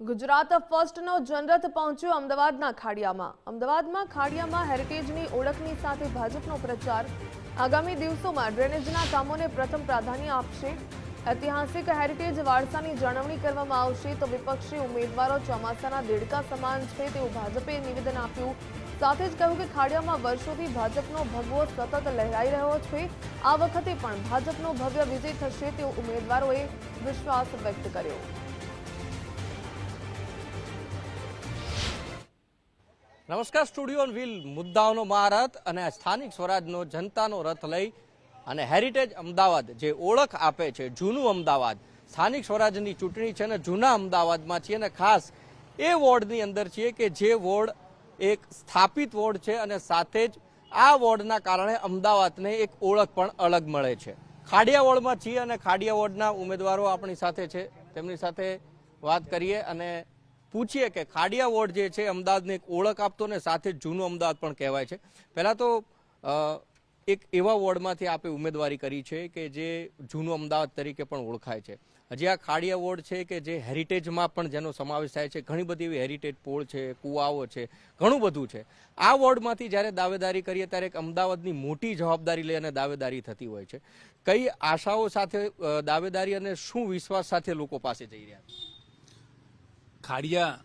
ગુજરાત ફર્સ્ટનો જનરથ પહોંચ્યો અમદાવાદના ખાડિયામાં। અમદાવાદમાં ખાડિયામાં હેરિટેજની ઓળખની સાથે ભાજપનો પ્રચાર। આગામી દિવસોમાં ડ્રેનેજના કામોને પ્રથમ પ્રાધાન્ય આપશે। ઐતિહાસિક હેરિટેજ વારસાની જાળવણી કરવામાં આવશે તો વિપક્ષી ઉમેદવારો ચોમાસાના દેડકા સમાન છે તેવું ભાજપે નિવેદન આપ્યું। સાથે જ કહ્યું કે ખાડિયામાં વર્ષોથી ભાજપનો ભગવો સતત લહેરાઈ રહ્યો છે। આ વખતે પણ ભાજપનો ભવ્ય વિજય થશે તેવો ઉમેદવારોએ વિશ્વાસ વ્યક્ત કર્યો। નમસ્કાર, સ્ટુડિયો ઓન વ્હીલ મુદ્દાઓનો મહારથ અને સ્થાનિક સ્વરાજનો જનતાનો રથ લઈ અને હેરિટેજ અમદાવાદ જે ઓળખ આપે છે, જૂનું અમદાવાદ, સ્થાનિક સ્વરાજની ચૂંટણી છે અને જૂના અમદાવાદમાં છીએ અને ખાસ એ વોર્ડની અંદર છીએ કે જે વોર્ડ એક સ્થાપિત વોર્ડ છે અને સાથે જ આ વોર્ડના કારણે અમદાવાદને એક ઓળખ પણ અલગ મળે છે। ખાડિયા વોર્ડમાં છીએ અને ખાડિયા વોર્ડના ઉમેદવારો આપણી સાથે છે, તેમની સાથે વાત કરીએ અને પૂછીએ કે ખાડિયા વોર્ડ જે છે અમદાવાદને એક ઓળખ આપતો ને સાથે જૂનું અમદાવાદ પણ કહેવાય છે। પહેલાં તો એક એવા વોર્ડમાંથી આપે ઉમેદવારી કરી છે કે જે જૂનું અમદાવાદ તરીકે પણ ઓળખાય છે। હજી આ ખાડિયા વોર્ડ છે કે જે હેરિટેજમાં પણ જેનો સમાવેશ થાય છે, ઘણી બધી એવી હેરિટેજ પોળ છે, કુવાઓ છે, ઘણું બધું છે। આ વોર્ડમાંથી જ્યારે દાવેદારી કરીએ ત્યારે એક અમદાવાદની મોટી જવાબદારી લઈ અને દાવેદારી થતી હોય છે। કઈ આશાઓ સાથે દાવેદારી અને શું વિશ્વાસ સાથે લોકો પાસે જઈ રહ્યા છે? ખાડિયા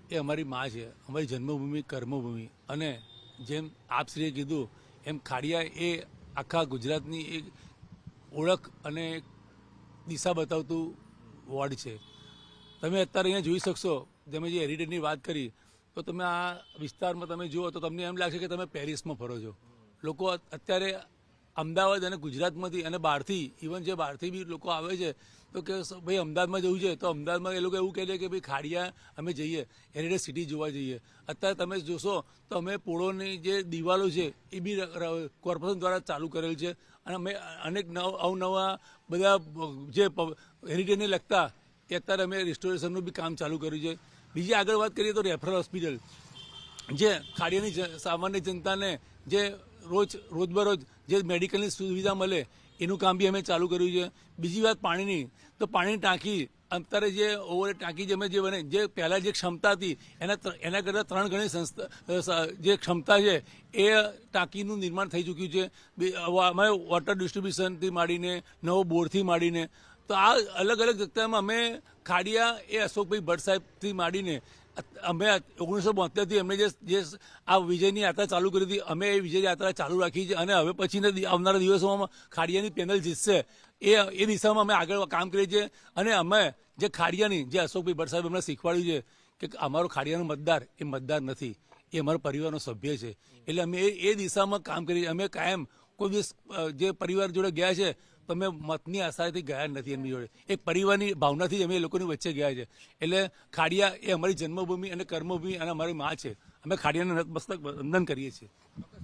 એ અમારી માં છે, અમારી જન્મભૂમિ, કર્મભૂમિ, અને જેમ આપશ્રીએ કીધું એમ ખાડિયા એ આખા ગુજરાતની એક ઓળખ અને દિશા બતાવતું વોર્ડ છે। તમે અત્યારે અહીંયા જોઈ શકશો, તમે જે હેરિટેજની વાત કરી તો તમે આ વિસ્તારમાં તમે જુઓ તો તમને એમ લાગશે કે તમે પેરિસમાં ફરો છો। લોકો અત્યારે અમદાવાદ અને ગુજરાતમાંથી અને બહારથી, ઇવન જે બહારથી બી લોકો આવે છે તો કે ભાઈ અમદાવાદમાં જવું છે તો અમદાવાદમાં એ લોકો એવું કહે છે કે ભાઈ ખાડિયા અમે જઈએ, હેરિટેજ સિટી જોવા જઈએ। અત્યારે તમે જોશો તો અમે પોળોની જે દિવાલો છે એ બી કોર્પોરેશન દ્વારા ચાલુ કરેલ છે અને અમે અનેક અવનવા બધા જે હેરિટેજને લગતા એ અત્યારે અમે રિસ્ટોરેશનનું બી કામ ચાલુ કર્યું છે। બીજી આગળ વાત કરીએ તો રેફરલ હોસ્પિટલ જે ખાડિયાની સામાન્ય જનતાને જે રોજબરોજ જે મેડિકલની સુવિધા મળે એનું કામ બી અમે ચાલુ કર્યું છે। બીજી વાત પાણીની, તો પાણીની ટાંકી અત્યારે જે ઓવર ટાંકી જે બને, જે પહેલાં જે ક્ષમતા હતી એના કરતાં 3 ગણી જે ક્ષમતા છે એ ટાંકીનું નિર્માણ થઈ ચૂક્યું છે। અમે વોટર ડિસ્ટ્રીબ્યુશનથી માંડીને નવો બોરથી માંડીને તો આ અલગ અલગ જગ્યામાં અમે ખાડિયા એ અશોકભાઈ ભટ્ટ સાહેબથી માંડીને અમે 1972થી અમને જે આ વિજયની યાત્રા ચાલુ કરી હતી, અમે એ વિજય યાત્રા ચાલુ રાખી છે અને હવે પછીના આવનારા દિવસોમાં ખાડિયાની પેનલ જીતશે એ દિશામાં અમે આગળ કામ કરીએ છીએ। અને અમે જે ખાડિયાની જે અશોકભાઈ ભટ્ટ સાહેબ અમને શીખવાડ્યું છે કે અમારો ખાડિયાનો મતદાર એ મતદાર નથી, એ અમારો પરિવારનો સભ્ય છે, એટલે અમે એ દિશામાં કામ કરીએ। અમે કાયમ કોઈ દિવસ જે પરિવાર જોડે ગયા છે તો અમે મતની આશાથી ગયા નથી, એમની જોડે એક પરિવારની ભાવનાથી જ અમે એ લોકોની વચ્ચે ગયા છે। એટલે ખાડિયા એ અમારી જન્મભૂમિ અને કર્મભૂમિ અને અમારી માં છે। અમે ખાડિયાને નતમસ્તક વંદન કરીએ છીએ।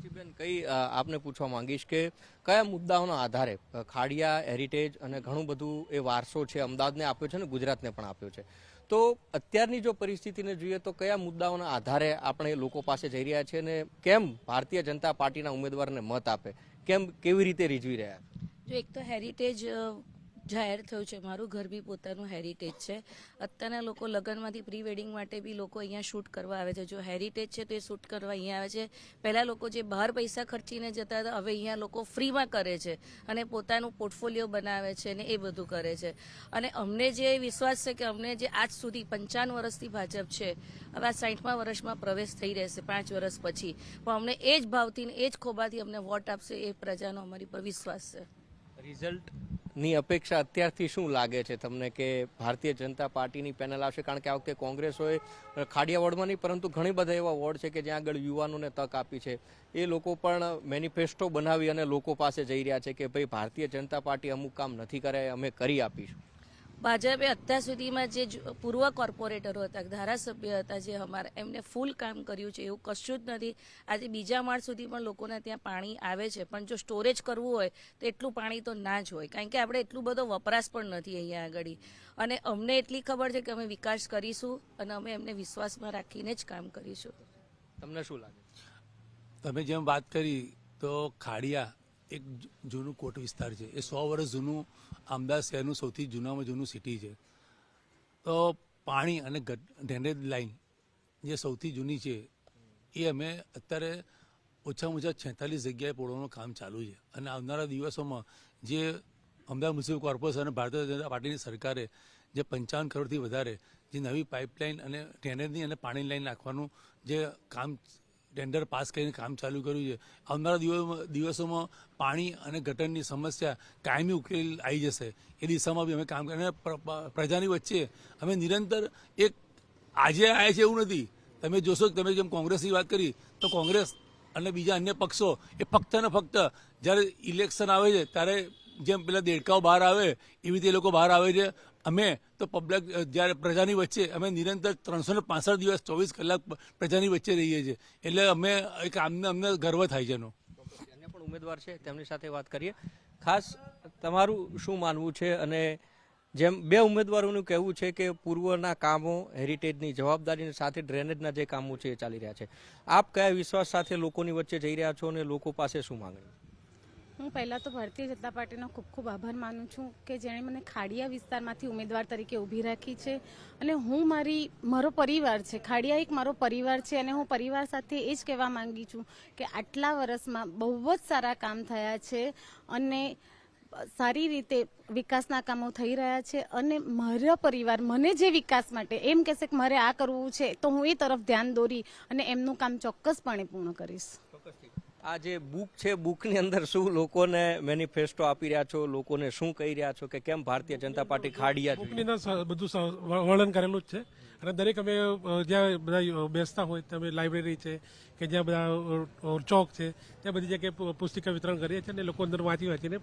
બેન, કઈ આપને પૂછવા માંગીશ કે કયા મુદ્દાઓના આધારે ખાડિયા હેરિટેજ અને ઘણું બધું એ વારસો છે અમદાવાદને આપ્યો છે અને ગુજરાતને પણ આપ્યો છે, તો અત્યારની જો પરિસ્થિતિને જોઈએ તો કયા મુદ્દાઓના આધારે આપણે લોકો પાસે જઈ રહ્યા છીએ અને કેમ ભારતીય જનતા પાર્ટીના ઉમેદવારને મત આપે, કેવી રીતે રીઝવી રહ્યા છે? જો એક તો હેરિટેજ જાહેર થયું છે, મારું ઘર બી પોતાનું હેરિટેજ છે। અત્યારના લોકો લગ્નમાંથી પ્રી વેડિંગ માટે બી લોકો અહીંયા શૂટ કરવા આવે છે। જો હેરિટેજ છે તો એ શૂટ કરવા અહીંયા આવે છે। પહેલાં લોકો જે બહાર પૈસા ખર્ચીને જતા હતા, હવે અહીંયા લોકો ફ્રીમાં કરે છે અને પોતાનું પોર્ટફોલિયો બનાવે છે ને એ બધું કરે છે। અને અમને જે વિશ્વાસ છે કે અમને જે આજ સુધી 55 વર્ષથી ભાજપ છે, હવે આ 60મા વર્ષમાં પ્રવેશ થઈ રહેશે 5 વર્ષ પછી, પણ અમને એ જ ભાવથી ને એ જ ખોબાથી અમને વોટ આપશે એ પ્રજાનો અમારી પર વિશ્વાસ છે। રિઝલ્ટની અપેક્ષા અત્યારથી શું લાગે છે તમને કે ભારતીય જનતા પાર્ટીની પેનલ આવશે? કારણ કે આ વખતે કોંગ્રેસોએ ખાડિયા વોર્ડમાં નહીં પરંતુ ઘણી બધા એવા વોર્ડ છે કે જ્યાં આગળ યુવાનોને તક આપી છે, એ લોકો પણ મેનિફેસ્ટો બનાવી અને લોકો પાસે જઈ રહ્યા છે કે ભાઈ ભારતીય જનતા પાર્ટી અમુક કામ નથી કરે, અમે કરી આપીશું। ભાજપે અત્યાર સુધીમાં જે પૂર્વ કોર્પોરેટરો હતા, ધારાસભ્ય હતા, જે અમારા એમને ફૂલ કામ કર્યું છે, એવું કશું જ નથી। આજે બીજા માળ સુધી પણ લોકોને ત્યાં પાણી આવે છે, પણ જો સ્ટોરેજ કરવું હોય તો એટલું પાણી તો ના જ હોય, કારણ કે આપણે એટલું બધો વપરાશ પણ નથી અહીંયા આગળ। અને અમને એટલી ખબર છે કે અમે વિકાસ કરીશું અને અમે એમને વિશ્વાસમાં રાખીને જ કામ કરીશું। તમને શું લાગે? તમે જેમ વાત કરી તો ખાડિયા એક જૂનું કોટ વિસ્તાર છે, એ 100 વર્ષ જૂનું અમદાવાદ શહેરનું સૌથી જૂનામાં જૂનું સિટી છે। તો પાણી અને ડ્રેનેજ લાઈન જે સૌથી જૂની છે એ અમે અત્યારે ઓછામાં ઓછા 46 જગ્યાએ પોળવાનું કામ ચાલુ છે અને આવનારા દિવસોમાં જે અમદાવાદ મ્યુનિસિપલ કોર્પોરેશન અને ભારતીય જનતા પાર્ટીની સરકારે જે 55 કરોડથી વધારે જે નવી પાઇપલાઇન અને ડ્રેનેજની અને પાણીની લાઈન નાખવાનું જે કામ ટેન્ડર પાસ કરીને કામ ચાલુ કર્યું છે, આવનારા દિવસોમાં પાણી અને ગટરની સમસ્યા કાયમી ઉકેલ આવી જશે એ દિશામાં બી અમે કામ કરીએ અને પ્રજાની વચ્ચે અમે નિરંતર એક આજે આવ્યા છે એવું નથી. તમે જોશો કે તમે જેમ કોંગ્રેસની વાત કરી તો કોંગ્રેસ અને બીજા અન્ય પક્ષો એ ફક્ત ને ફક્ત જ્યારે ઇલેક્શન આવે છે ત્યારે જેમ પેલા દેડકાઓ બહાર આવે એવી રીતે એ લોકો બહાર આવે છે. અમે તો પબ્લિક જ્યારે પ્રજાની વચ્ચે અમે નિરંતર 365 દિવસ 24 કલાક પ્રજાની વચ્ચે રહીએ છીએ એટલે અમે એક અમને ગર્વ થાય છે એનો. અન્ય પણ ઉમેદવાર છે તેમની સાથે વાત કરીએ. ખાસ તમારું શું માનવું છે? અને જેમ બે ઉમેદવારોનું કહેવું છે કે પૂર્વના કામો હેરિટેજની જવાબદારીની સાથે ડ્રેનેજના જે કામો છે એ ચાલી રહ્યા છે, આપ કયા વિશ્વાસ સાથે લોકોની વચ્ચે જઈ રહ્યા છો અને લોકો પાસે શું માંગણી? હું પહેલાં તો ભારતીય જનતા પાર્ટીનો ખૂબ ખૂબ આભાર માનું છું કે જેણે મને ખાડિયા વિસ્તારમાંથી ઉમેદવાર તરીકે ઊભી રાખી છે અને હું મારો પરિવાર છે, ખાડિયા એક મારો પરિવાર છે અને હું પરિવાર સાથે એ જ કહેવા માંગી છું કે આટલા વર્ષમાં બહુ જ સારા કામ થયા છે અને સારી રીતે વિકાસના કામો થઈ રહ્યા છે અને મારા પરિવાર મને જે વિકાસ માટે એમ કહેશે કે મારે આ કરવું છે તો હું એ તરફ ધ્યાન દોરી અને એમનું કામ ચોક્કસપણે પૂર્ણ કરીશ. આ જે બુક છે, બુકની અંદર શું લોકોને મેનિફેસ્ટો આપી રહ્યા છો, લોકોને શું કહી રહ્યા છો કે કેમ ભારતીય જનતા પાર્ટી ખાડિયા જોઈએ? બુકની અંદર બધું વર્ણન કરેલું જ છે અને દરેક અમે જ્યાં બધા બેસતા હોય ત્યાં લાઇબ્રેરી છે કે જ્યાં બધા ચોક છે ત્યાં બધી જગ્યાએ પુસ્તિકા વિતરણ કરીએ છીએ અને લોકો અંદર વાંચીને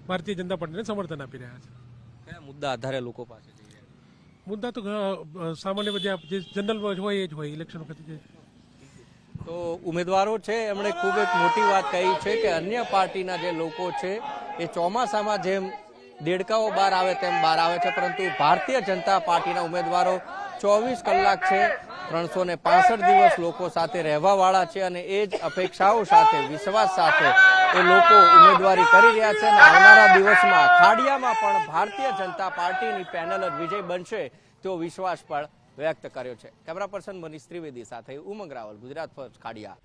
ભારતીય જનતા પાર્ટીને સમર્થન આપી રહ્યા છે. કયા મુદ્દા આધારે લોકો પાસે જઈ રહ્યા છે? મુદ્દા તો સામાન્ય બધા જે જનરલ હોય એ જ હોય ઇલેક્શન વખતે જે. તો ઉમેદવારો છે એમણે ખૂબ એક મોટી વાત કહી છે કે અન્ય પાર્ટીના જે લોકો છે એ ચોમાસામાં જેમ દેડકાઓ બહાર આવે તેમ બહાર આવે છે, પરંતુ ભારતીય જનતા પાર્ટીના ઉમેદવારો 24 કલાક છે, 365 દિવસ લોકો સાથે રહેવાવાળા છે અને એ જ અપેક્ષાઓ સાથે, વિશ્વાસ સાથે એ લોકો ઉમેદવારી કરી રહ્યા છે અને આવનારા દિવસમાં ખાડિયામાં પણ ભારતીય જનતા પાર્ટીની પેનલ જ વિજય બનશે તેવો વિશ્વાસ પણ વ્યક્ત કર્યો છે. કેમેરા પર્સન મનીષ ત્રિવેદી સાથે ઉમંગ રાવલ, ગુજરાત ફર્સ્ટ, ખાડિયા.